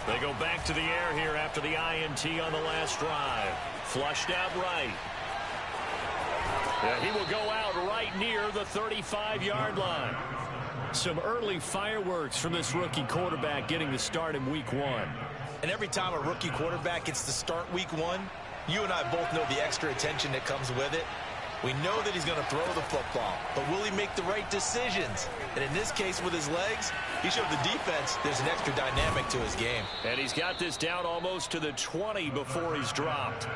They go back to the air here after the INT on the last drive. Flushed out right. Yeah, he will go out right near the 35-yard line. Some early fireworks from this rookie quarterback getting the start in week one. And every time a rookie quarterback gets to start week one, you and I both know the extra attention that comes with it. We know that he's going to throw the football, but will he make the right decisions? And in this case, with his legs, he showed the defense there's an extra dynamic to his game. And he's got this down almost to the 20 before he's dropped.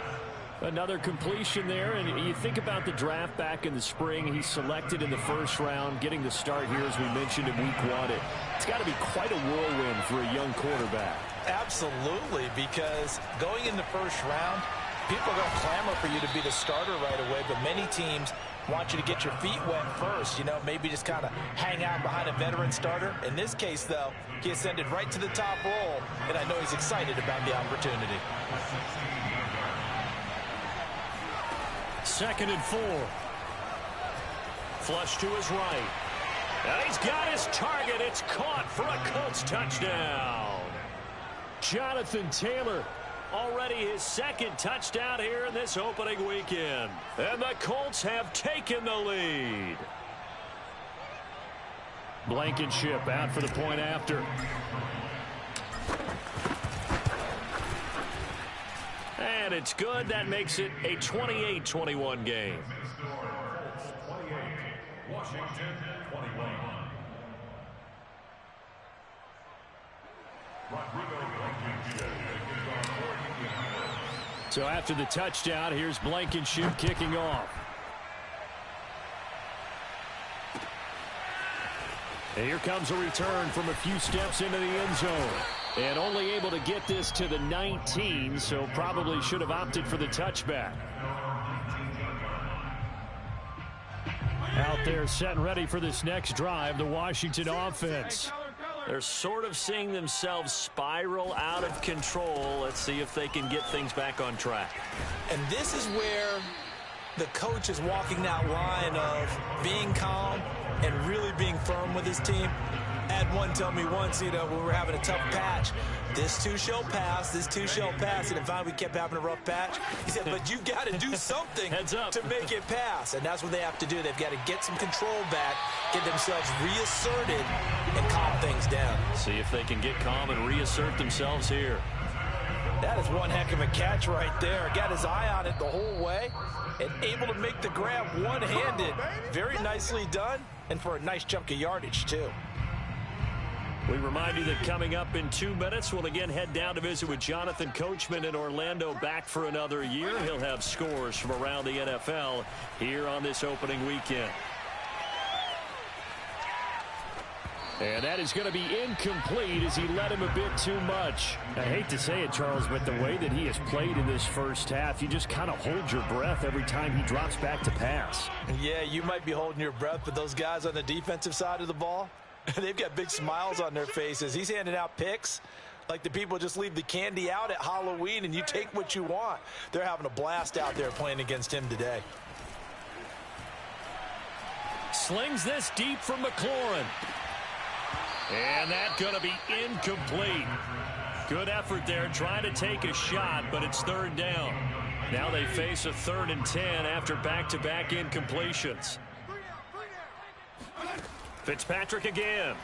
Another completion there, and you think about the draft back in the spring. He's selected in the first round, getting the start here, as we mentioned, in week one. It's got to be quite a whirlwind for a young quarterback. Absolutely, because going in the first round, people are going to clamor for you to be the starter right away, but many teams want you to get your feet wet first. You know, maybe just kind of hang out behind a veteran starter. In this case, though, he ascended right to the top role, and I know he's excited about the opportunity. 2nd and 4. Flush to his right. And he's got his target. It's caught for a Colts touchdown. Jonathan Taylor, already his second touchdown here in this opening weekend. And the Colts have taken the lead. Blankenship out for the point after. And it's good. That makes it a 28-21 game. Washington 21. So after the touchdown, here's Blankenship kicking off. And here comes a return from a few steps into the end zone. And only able to get this to the 19, so probably should have opted for the touchback. Out there set and ready for this next drive, the Washington offense. They're sort of seeing themselves spiral out of control. Let's see if they can get things back on track. And this is where the coach is walking that line of being calm and really being firm with his team. I had one tell me once, you know, when we were having a tough patch, this too shall pass, this too shall pass. And if we kept having a rough patch, he said, but you got to do something to make it pass. And that's what they have to do. They've got to get some control back, get themselves reasserted, and calm things down. See if they can get calm and reassert themselves here. That is one heck of a catch right there. Got his eye on it the whole way and able to make the grab one-handed. Very nicely done, and for a nice chunk of yardage, too. We remind you that coming up in 2 minutes, we'll again head down to visit with Jonathan Coachman in Orlando, back for another year. He'll have scores from around the NFL here on this opening weekend. And that is going to be incomplete as he led him a bit too much. I hate to say it, Charles, but the way that he has played in this first half, you just kind of hold your breath every time he drops back to pass. Yeah, you might be holding your breath, but those guys on the defensive side of the ball, they've got big smiles on their faces. He's handing out picks like the people just leave the candy out at Halloween and you take what you want. They're having a blast out there playing against him today. Slings this deep from McLaurin. And that's going to be incomplete. Good effort there trying to take a shot, but it's third down. Now they face a 3rd and 10 after back-to-back incompletions. Fitzpatrick again.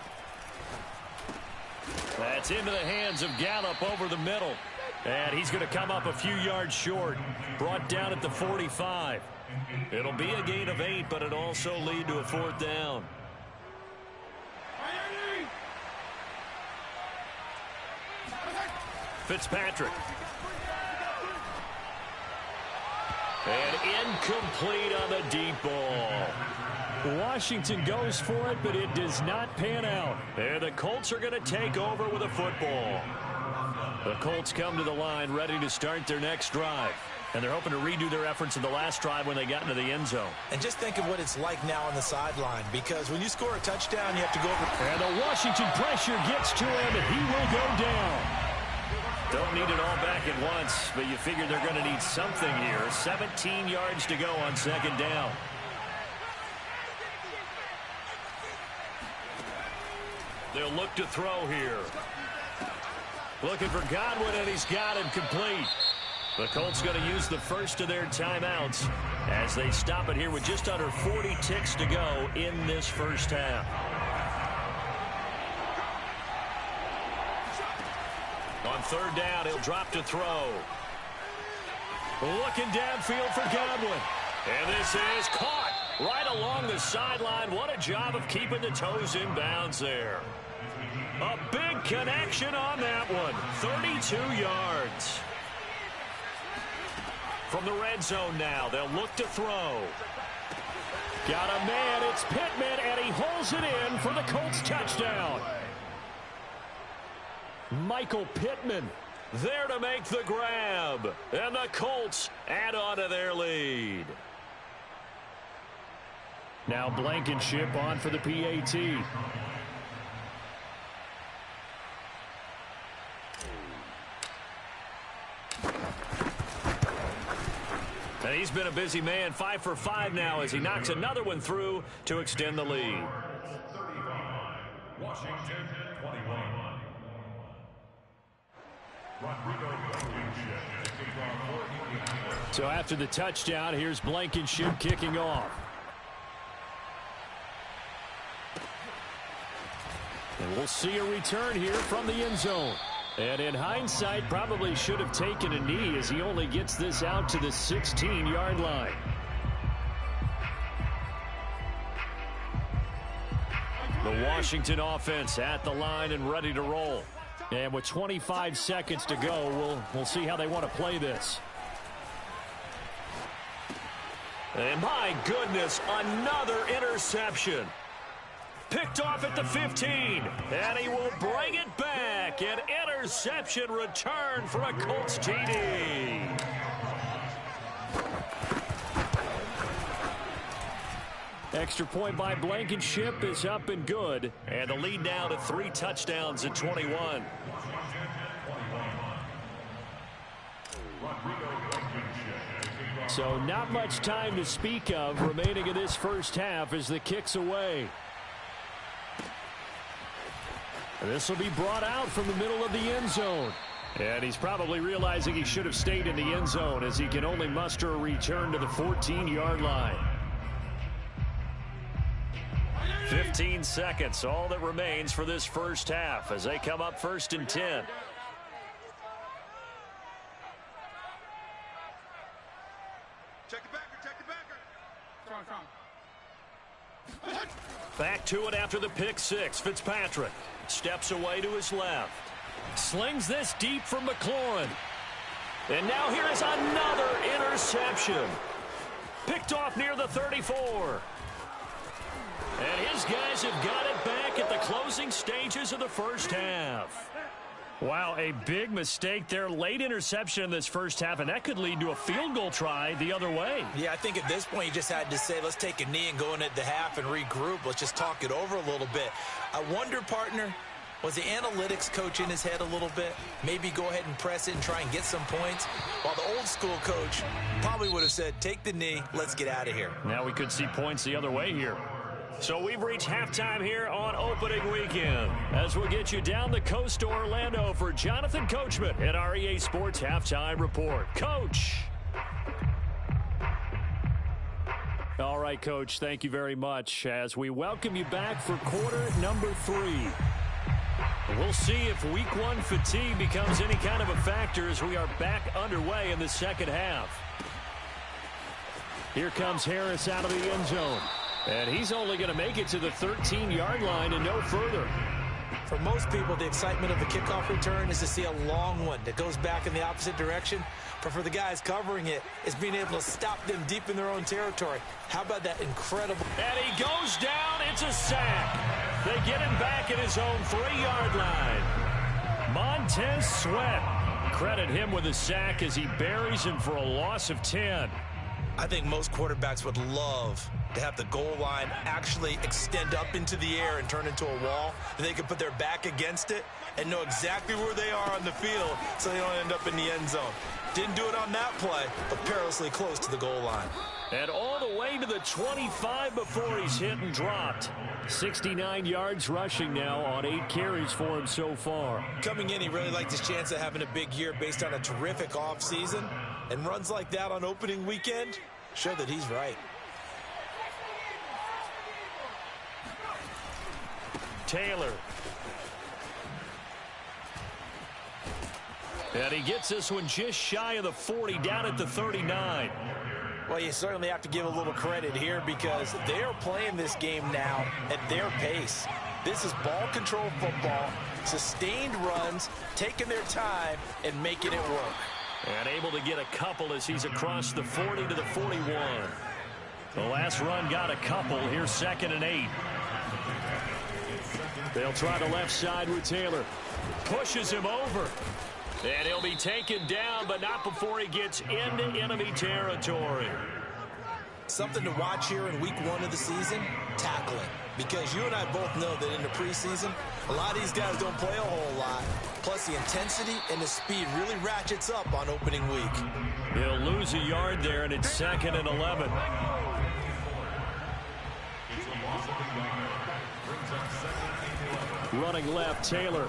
That's into the hands of Gallup over the middle. And he's going to come up a few yards short. Brought down at the 45. It'll be a gain of 8, but it'll also lead to a 4th down. Fitzpatrick. And incomplete on the deep ball. Washington goes for it, but it does not pan out. And the Colts are going to take over with a football. The Colts come to the line ready to start their next drive. And they're hoping to redo their efforts in the last drive when they got into the end zone. And just think of what it's like now on the sideline, because when you score a touchdown, you have to go over. And the Washington pressure gets to him, and he will go down. Don't need it all back at once, but you figure they're going to need something here. 17 yards to go on 2nd down. They'll look to throw here. Looking for Godwin, and he's got him complete. The Colts going to use the first of their timeouts as they stop it here with just under 40 ticks to go in this first half. On third down, he'll drop to throw. Looking downfield for Godwin. And this is caught right along the sideline. What a job of keeping the toes in bounds there. A big connection on that one. 32 yards. From the red zone now, they'll look to throw. Got a man, it's Pittman, and he holds it in for the Colts touchdown. Michael Pittman there to make the grab. And the Colts add on to their lead. Now Blankenship on for the PAT. And he's been a busy man, 5 for 5 now as he knocks another one through to extend the lead. Washington 21. So after the touchdown, here's Blankenship kicking off. And we'll see a return here from the end zone. And in hindsight, probably should have taken a knee as he only gets this out to the 16-yard line. The Washington offense at the line and ready to roll. And with 25 seconds to go, we'll see how they want to play this. And my goodness, another interception. Picked off at the 15, and he will bring it back. An interception return for a Colts TD. Extra point by Blankenship is up and good. And the lead now to 3 touchdowns at 21. So not much time to speak of remaining in this first half as the kick's away. This will be brought out from the middle of the end zone. And he's probably realizing he should have stayed in the end zone as he can only muster a return to the 14-yard line. 15 seconds, all that remains for this first half as they come up 1st and 10. Check the backer, check the backer. Back to it after the pick six. Fitzpatrick steps away to his left. Slings this deep from McLaurin. And now here is another interception. Picked off near the 34. And his guys have got it back at the closing stages of the first half. Wow, a big mistake there. Late interception in this first half, and that could lead to a field goal try the other way. Yeah, I think at this point you just had to say, let's take a knee and go into the half and regroup. Let's just talk it over a little bit. I wonder, partner, was the analytics coach in his head a little bit? Maybe go ahead and press it and try and get some points? While the old school coach probably would have said, take the knee, let's get out of here. Now we could see points the other way here. So we've reached halftime here on opening weekend as we'll get you down the coast to Orlando for Jonathan Coachman at our EA Sports Halftime Report. Coach. All right, Coach, thank you very much as we welcome you back for quarter number 3. We'll see if week 1 fatigue becomes any kind of a factor as we are back underway in the second half. Here comes Harris out of the end zone. And he's only going to make it to the 13-yard line and no further. For most people, the excitement of the kickoff return is to see a long one that goes back in the opposite direction. But for the guys covering it, it's being able to stop them deep in their own territory. How about that incredible... And he goes down. It's a sack. They get him back at his own 3-yard line. Montez Sweat. Credit him with a sack as he buries him for a loss of 10. I think most quarterbacks would love to have the goal line actually extend up into the air and turn into a wall. They can put their back against it and know exactly where they are on the field so they don't end up in the end zone. Didn't do it on that play, but perilously close to the goal line. And all the way to the 25 before he's hit and dropped. 69 yards rushing now on 8 carries for him so far. Coming in, he really liked his chance of having a big year based on a terrific offseason. And runs like that on opening weekend show that he's right. Taylor. And he gets this one just shy of the 40, down at the 39. Well, you certainly have to give a little credit here because they are playing this game now at their pace. This is ball control football, sustained runs, taking their time, and making it work. And able to get a couple as he's across the 40 to the 41. The last run got a couple. Here's 2nd and 8. They'll try the left side with Taylor. Pushes him over. And he'll be taken down, but not before he gets into enemy territory. Something to watch here in week 1 of the season, tackling. Because you and I both know that in the preseason, a lot of these guys don't play a whole lot. Plus, the intensity and the speed really ratchets up on opening week. He'll lose a yard there, and it's 2nd and 11. Running left, Taylor.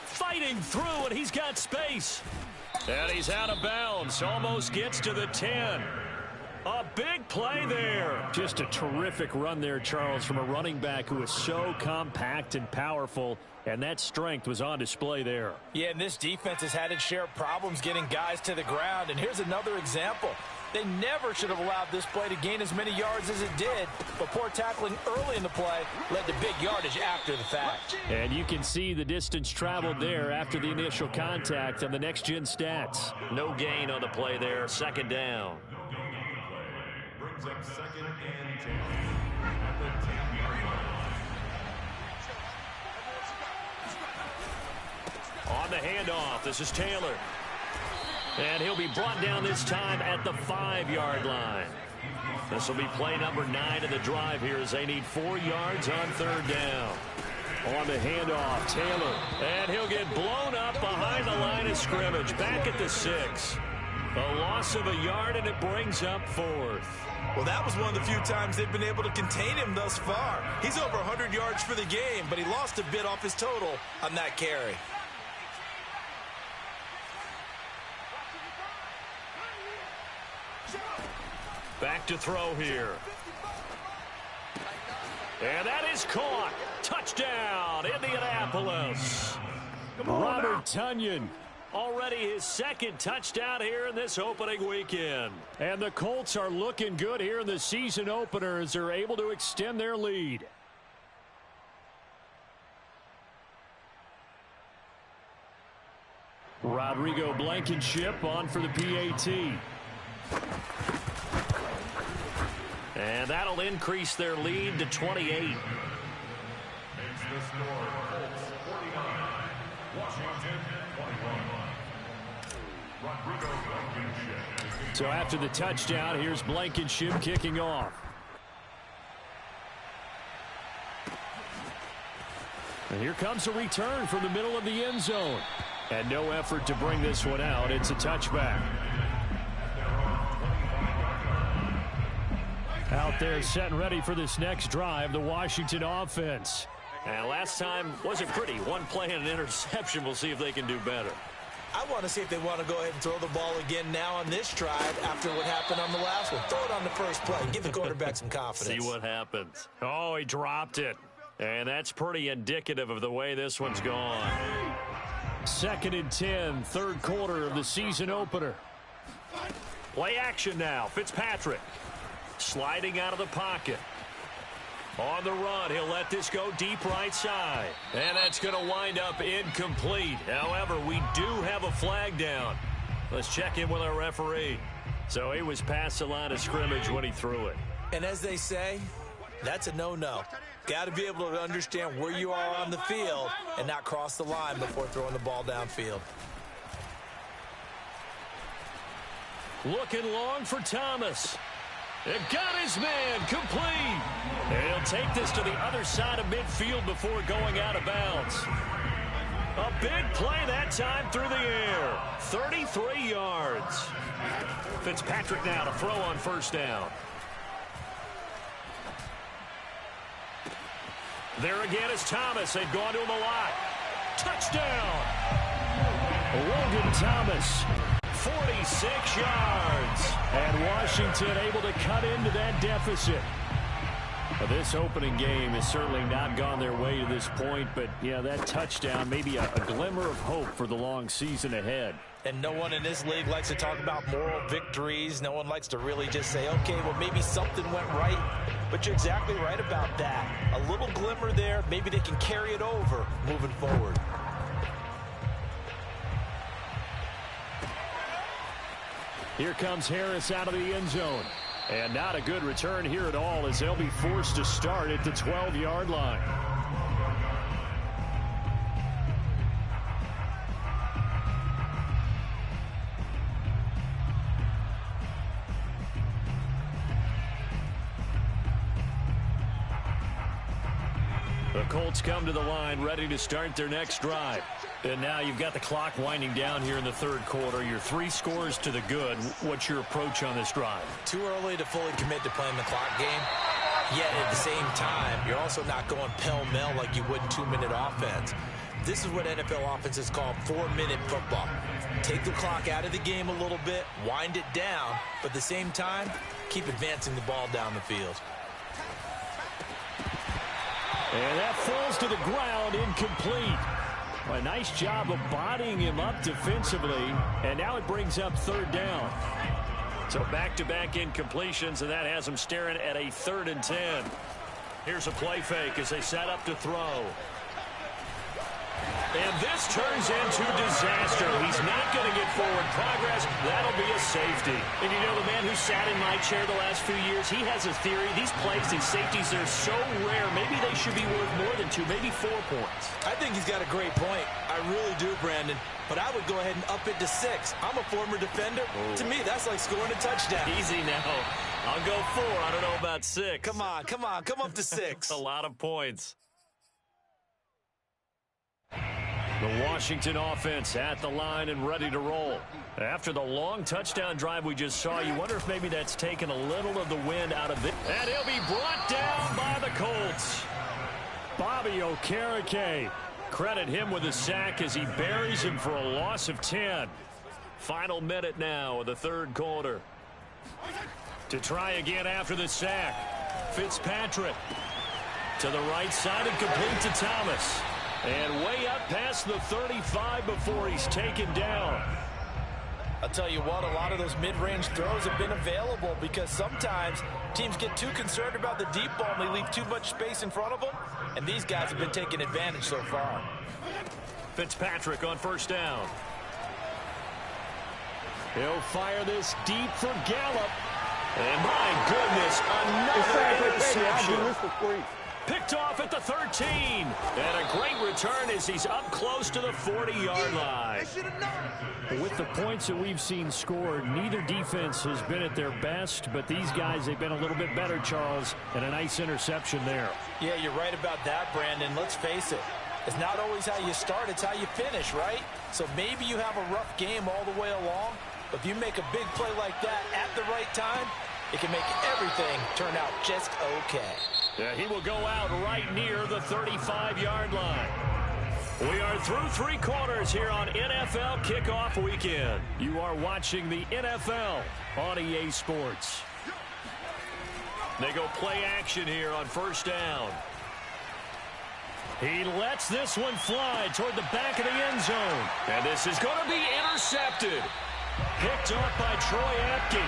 Fighting through, and he's got space. And he's out of bounds. Almost gets to the 10. A big play there. Just a terrific run there, Charles, from a running back who is so compact and powerful, and that strength was on display there. Yeah, and this defense has had its share of problems getting guys to the ground, and here's another example. They never should have allowed this play to gain as many yards as it did, but poor tackling early in the play led to big yardage after the fact. And you can see the distance traveled there after the initial contact on the next-gen stats. No gain on the play there, 2nd down. Brings up 2nd and 10 at the 10-yard line. On the handoff, this is Taylor. And he'll be brought down this time at the 5-yard line. This will be play number 9 of the drive here as they need 4 yards on 3rd down. On the handoff, Taylor. And he'll get blown up behind the line of scrimmage. Back at the 6. A loss of a yard, and it brings up 4th. Well, that was one of the few times they've been able to contain him thus far. He's over 100 yards for the game, but he lost a bit off his total on that carry. Back to throw here. And that is caught. Touchdown, Indianapolis. Robert Tonyan, already his 2nd touchdown here in this opening weekend. And the Colts are looking good here in the season opener as they're able to extend their lead. Rodrigo Blankenship on for the PAT. And that'll increase their lead to 28. It's the score, Colts 49, Washington 21. Rodrigo Blankenship. So after the touchdown, here's Blankenship kicking off. And here comes a return from the middle of the end zone. And no effort to bring this one out. It's a touchback. Out there set and ready for this next drive, the Washington offense. And last time wasn't pretty. One play and an interception. We'll see if they can do better. I want to see if they want to go ahead and throw the ball again now on this drive after what happened on the last one. Throw it on the first play. Give the quarterback some confidence. See what happens. Oh, he dropped it. And that's pretty indicative of the way this one's gone. 2nd and 10, 3rd quarter of the season opener. Play action now. Fitzpatrick. Sliding out of the pocket. On the run, he'll let this go deep right side. And that's going to wind up incomplete. However, we do have a flag down. Let's check in with our referee. So he was past the line of scrimmage when he threw it. And as they say, that's a no-no. Got to be able to understand where you are on the field and not cross the line before throwing the ball downfield. Looking long for Thomas. It got his man complete. And he'll take this to the other side of midfield before going out of bounds. A big play that time through the air. 33 yards. Fitzpatrick now to throw on first down. There again is Thomas. They've gone to him a lot. Touchdown. Logan Thomas, 46 yards. And Washington able to cut into that deficit. Well, this opening game has certainly not gone their way to this point, but, yeah, that touchdown, maybe a glimmer of hope for the long season ahead. And no one in this league likes to talk about moral victories. No one likes to really just say, okay, well, maybe something went right. But you're exactly right about that. A little glimmer there. Maybe they can carry it over moving forward. Here comes Harris out of the end zone. And not a good return here at all as they'll be forced to start at the 12-yard line. The Colts come to the line ready to start their next drive. And now you've got the clock winding down here in the third quarter. Your 3 scores to the good. What's your approach on this drive? Too early to fully commit to playing the clock game. Yet at the same time, you're also not going pell-mell like you would in 2-minute offense. This is what NFL offenses call 4-minute football. Take the clock out of the game a little bit, wind it down, but at the same time, keep advancing the ball down the field. And that falls to the ground, incomplete. A nice job of bodying him up defensively, and now it brings up third down. So back-to-back incompletions, and that has them staring at a 3rd and 10. Here's a play fake as they set up to throw. And this turns into disaster. He's not going to get forward progress. That'll be a safety. And you know, the man who sat in my chair the last few years, he has a theory. These plays, these safeties, they're so rare. Maybe they should be worth more than 2, maybe 4 points. I think he's got a great point. I really do, Brandon. But I would go ahead and up it to 6. I'm a former defender. Oh. To me, that's like scoring a touchdown. Easy now. I'll go 4. I don't know about 6. Come on. Come up to 6. A lot of points. The Washington offense at the line and ready to roll. After the long touchdown drive we just saw, you wonder if maybe that's taken a little of the wind out of it. And he'll be brought down by the Colts. Bobby Okereke. Credit him with a sack as he buries him for a loss of 10. Final minute now of the third quarter. To try again after the sack. Fitzpatrick to the right side and complete to Thomas. And way up past the 35 before he's taken down. I'll tell you what, a lot of those mid-range throws have been available because sometimes teams get too concerned about the deep ball and they leave too much space in front of them. And these guys have been taking advantage so far. Fitzpatrick on first down. He'll fire this deep for Gallup. And my goodness, another interception. Picked off at the 13. And a great return as he's up close to the 40-yard line. With the points that we've seen scored, neither defense has been at their best, but these guys, they've been a little bit better, Charles, and a nice interception there. Yeah, you're right about that, Brandon. Let's face it. It's not always how you start, it's how you finish, right? So maybe you have a rough game all the way along, but if you make a big play like that at the right time, it can make everything turn out just okay. Yeah, he will go out right near the 35-yard line. We are through 3 quarters here on NFL Kickoff Weekend. You are watching the NFL on EA Sports. They go play action here on first down. He lets this one fly toward the back of the end zone. And this is going to be intercepted. Picked up by Troy Apke.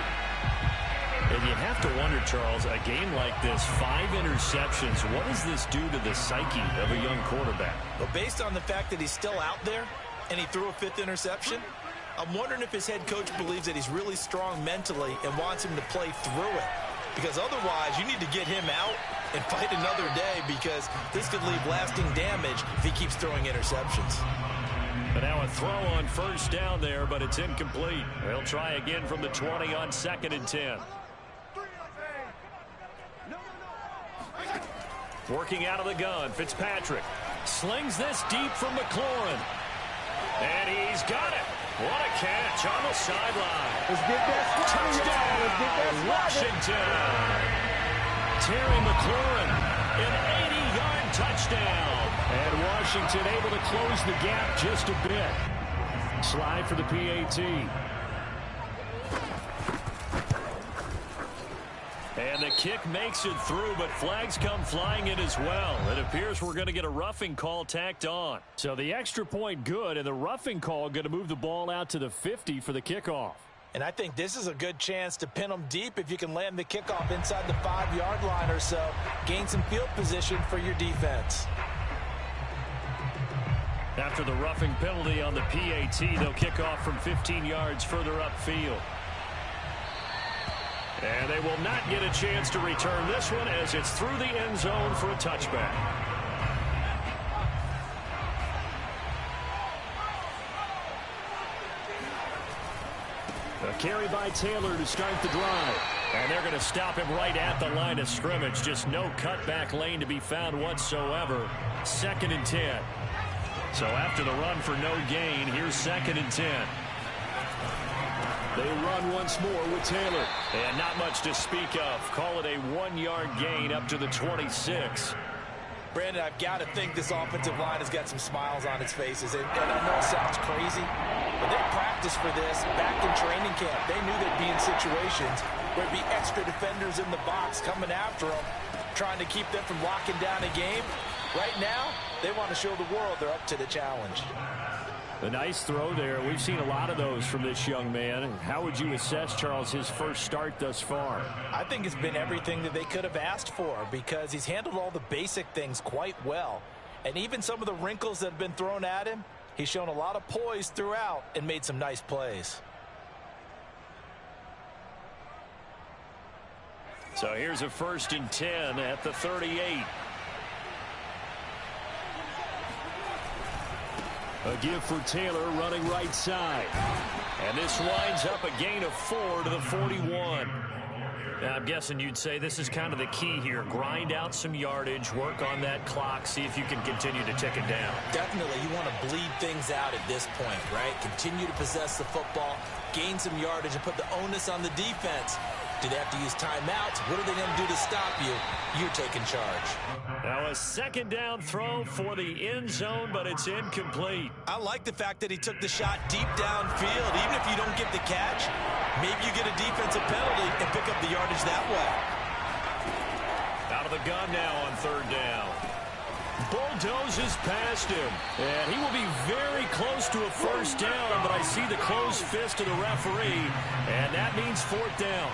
And you have to wonder, Charles, a game like this, 5 interceptions, what does this do to the psyche of a young quarterback? Well, based on the fact that he's still out there and he threw a 5th interception, I'm wondering if his head coach believes that he's really strong mentally and wants him to play through it. Because otherwise, you need to get him out and fight another day because this could leave lasting damage if he keeps throwing interceptions. But now a throw on first down there, but it's incomplete. They'll try again from the 20 on 2nd and 10. Working out of the gun, Fitzpatrick slings this deep from McLaurin. And he's got it. What a catch on the sideline. Let's get that swatting, y'all. Let's get that Washington. Terry McLaurin, an 80-yard touchdown. And Washington able to close the gap just a bit. Slide for the PAT. And the kick makes it through, but flags come flying in as well. It appears we're going to get a roughing call tacked on. So the extra point good, and the roughing call going to move the ball out to the 50 for the kickoff. And I think this is a good chance to pin them deep if you can land the kickoff inside the 5-yard line or so. Gain some field position for your defense. After the roughing penalty on the PAT, they'll kick off from 15 yards further upfield. And they will not get a chance to return this one as it's through the end zone for a touchback. A carry by Taylor to start the drive. And they're going to stop him right at the line of scrimmage. Just no cutback lane to be found whatsoever. 2nd and 10. So after the run for no gain, here's 2nd and 10. They run once more with Taylor. And not much to speak of. Call it a 1-yard gain up to the 26. Brandon, I've got to think this offensive line has got some smiles on its faces. And I know it sounds crazy, but they practiced for this back in training camp. They knew they'd be in situations where it'd be extra defenders in the box coming after them, trying to keep them from locking down a game. Right now, they want to show the world they're up to the challenge. A nice throw there. We've seen a lot of those from this young man. How would you assess, Charles, his first start thus far? I think it's been everything that they could have asked for because he's handled all the basic things quite well. And even some of the wrinkles that have been thrown at him, he's shown a lot of poise throughout and made some nice plays. So here's a 1st and 10 at the 38. A give for Taylor running right side. And this winds up a gain of 4 to the 41. Now, I'm guessing you'd say this is kind of the key here. Grind out some yardage, work on that clock, see if you can continue to tick it down. Definitely, you want to bleed things out at this point, right? Continue to possess the football, gain some yardage, and put the onus on the defense. Do they have to use timeouts? What are they going to do to stop you? You're taking charge. Now a 2nd down throw for the end zone, but it's incomplete. I like the fact that he took the shot deep downfield. Even if you don't get the catch, maybe you get a defensive penalty and pick up the yardage that way. Out of the gun now on 3rd down. Bulldozes past him. And he will be very close to a 1st down, but I see the closed fist of the referee, and that means 4th down.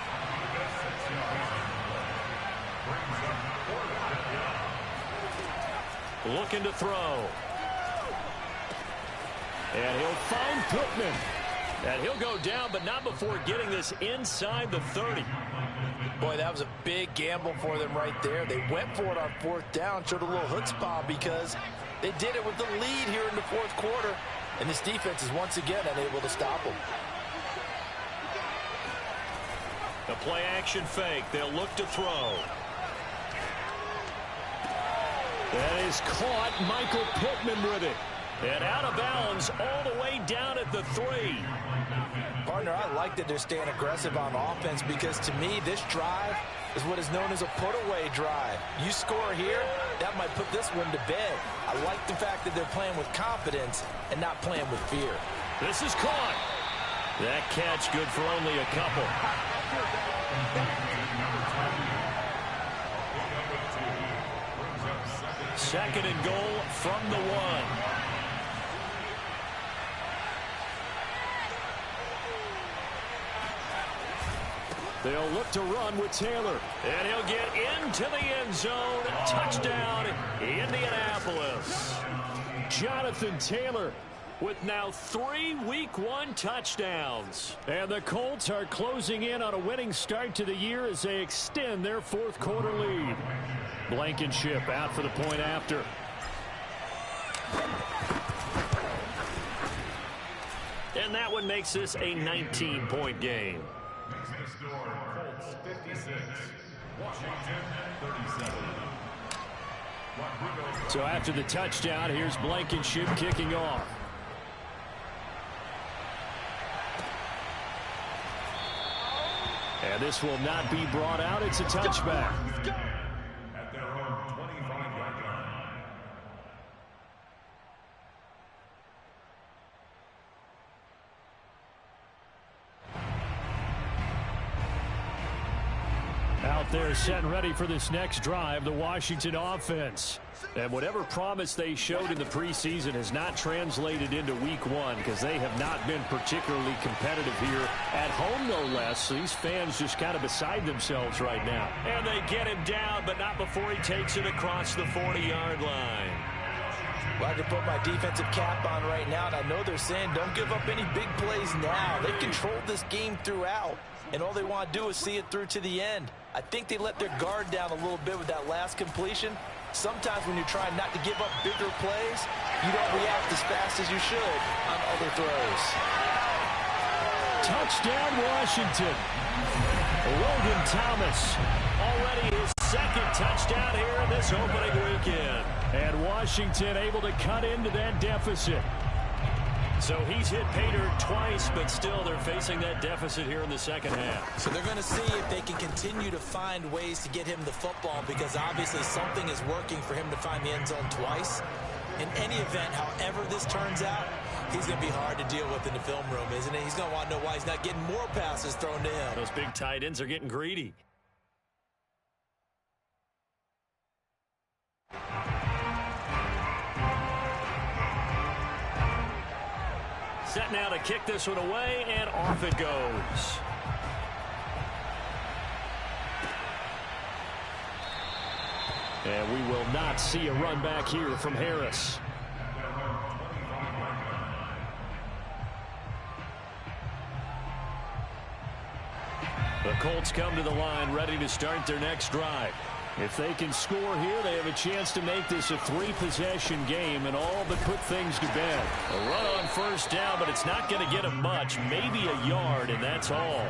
Looking to throw. And he'll find Pittman. And he'll go down, but not before getting this inside the 30. Boy, that was a big gamble for them right there. They went for it on 4th down, showed a little chutzpah because they did it with the lead here in the 4th quarter. And this defense is once again unable to stop them. A play action fake. They'll look to throw. That is caught. Michael Pittman with it. And out of bounds all the way down at the 3. Partner, I like that they're staying aggressive on offense because to me, this drive is what is known as a put-away drive. You score here, that might put this one to bed. I like the fact that they're playing with confidence and not playing with fear. This is caught. That catch good for only a couple. 2nd and goal from the 1. They'll look to run with Taylor. And he'll get into the end zone. Touchdown, Indianapolis. Jonathan Taylor with now 3 Week 1 touchdowns. And the Colts are closing in on a winning start to the year as they extend their 4th quarter lead. Blankenship out for the point after. And that one makes this a 19-point game. The score, Colts 56, Washington 37. So after the touchdown, here's Blankenship kicking off. And this will not be brought out. It's a touchback. At their own 25-yard line. Out there set and ready for this next drive, the Washington offense. And whatever promise they showed in the preseason has not translated into week one because they have not been particularly competitive here at home, no less. So these fans just kind of beside themselves right now. And they get him down, but not before he takes it across the 40-yard line. Well, I can put my defensive cap on right now, and I know they're saying don't give up any big plays now. They controlled this game throughout, and all they want to do is see it through to the end. I think they let their guard down a little bit with that last completion. Sometimes when you're trying not to give up bigger plays, you don't react as fast as you should on other throws. Touchdown, Washington. Logan Thomas, already his second touchdown here in this opening weekend. And Washington able to cut into that deficit. So he's hit Pater twice, but still they're facing that deficit here in the second half. So they're going to see if they can continue to find ways to get him the football, because obviously something is working for him to find the end zone twice. In any event, however this turns out, he's going to be hard to deal with in the film room, isn't he? He's going to want to know why he's not getting more passes thrown to him. Those big tight ends are getting greedy. Set now to kick this one away, and off it goes. And we will not see a run back here from Harris. The Colts come to the line ready to start their next drive. If they can score here, they have a chance to make this a three-possession game and all but put things to bed. A run on first down, but it's not going to get them much, maybe a yard, and that's all.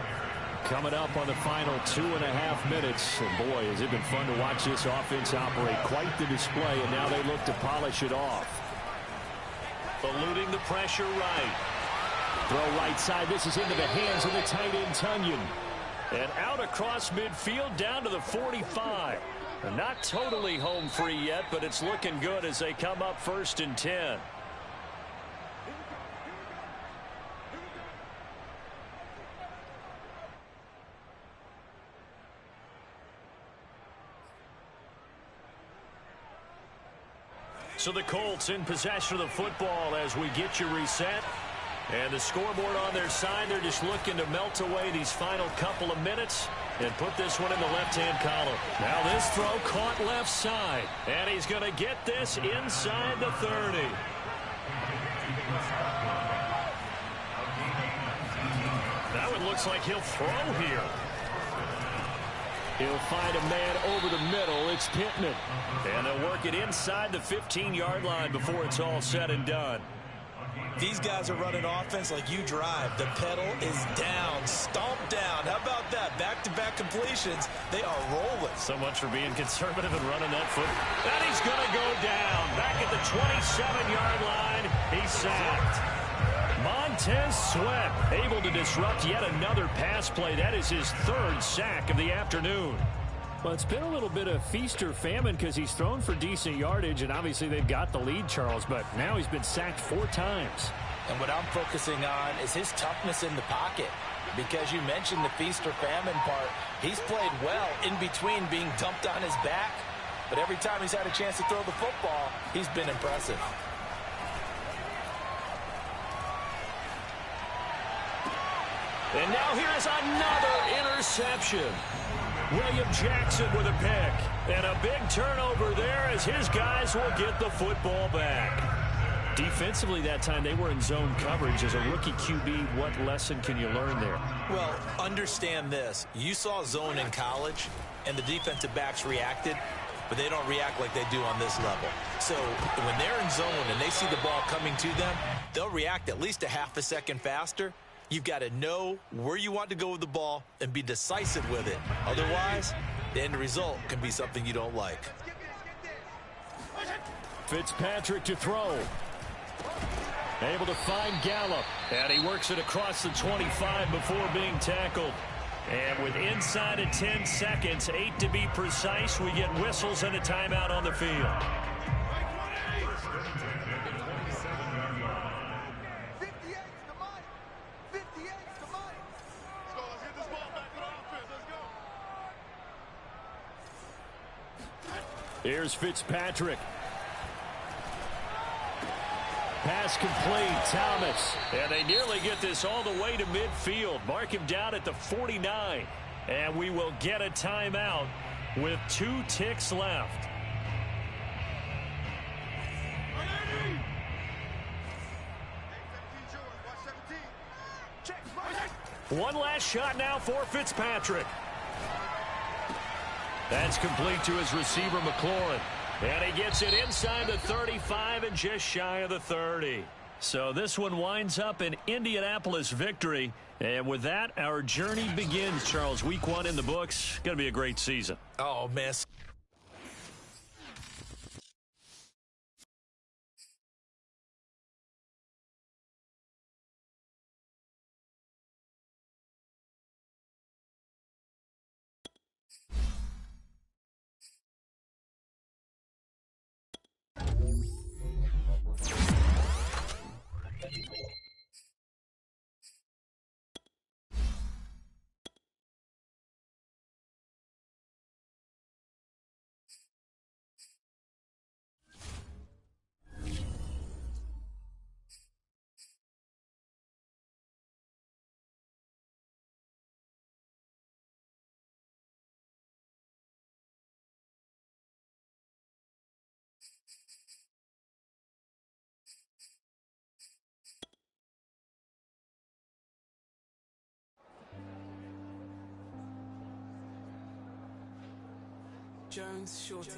Coming up on the final 2.5 minutes, and boy, has it been fun to watch this offense operate. Quite the display, and now they look to polish it off. Eluding the pressure right. Throw right side. This is into the hands of the tight end, Tunyon. And out across midfield down to the 45. Not totally home free yet, but it's looking good as they come up 1st and 10. So the Colts in possession of the football as we get you reset. And the scoreboard on their side, they're just looking to melt away these final couple of minutes and put this one in the left-hand column. Now this throw caught left side. And he's going to get this inside the 30. That one looks like he'll throw here. He'll find a man over the middle. It's Pittman. And they'll work it inside the 15-yard line before it's all said and done. These guys are running offense like you drive. The pedal is down, stomped down. How about that? Back-to-back completions. They are rolling. So much for being conservative and running that foot. And he's going to go down. Back at the 27-yard line. He's sacked. Montez Sweat able to disrupt yet another pass play. That is his 3rd sack of the afternoon. Well, it's been a little bit of feast or famine because he's thrown for decent yardage, and obviously they've got the lead, Charles, but now he's been sacked 4 times. And what I'm focusing on is his toughness in the pocket, because you mentioned the feast or famine part. He's played well in between being dumped on his back, but every time he's had a chance to throw the football, he's been impressive. And now here's another interception. William Jackson with a pick. And a big turnover there as his guys will get the football back. Defensively that time, they were in zone coverage. As a rookie QB, what lesson can you learn there? Well, understand this. You saw zone in college, and the defensive backs reacted, but they don't react like they do on this level. So when they're in zone and they see the ball coming to them, they'll react at least a half a second faster. You've got to know where you want to go with the ball and be decisive with it. Otherwise, the end result can be something you don't like. Fitzpatrick to throw. Able to find Gallup. And he works it across the 25 before being tackled. And with inside of 10 seconds, 8 to be precise, we get whistles and a timeout on the field. Here's Fitzpatrick. Pass complete, Thomas. And they nearly get this all the way to midfield. Mark him down at the 49. And we will get a timeout with 2 ticks left. One last shot now for Fitzpatrick. That's complete to his receiver, McLaurin. And he gets it inside the 35 and just shy of the 30. So this one winds up an Indianapolis victory. And with that, our journey begins, Charles. Week 1 in the books. Going to be a great season. Oh, man. Jones Shorty.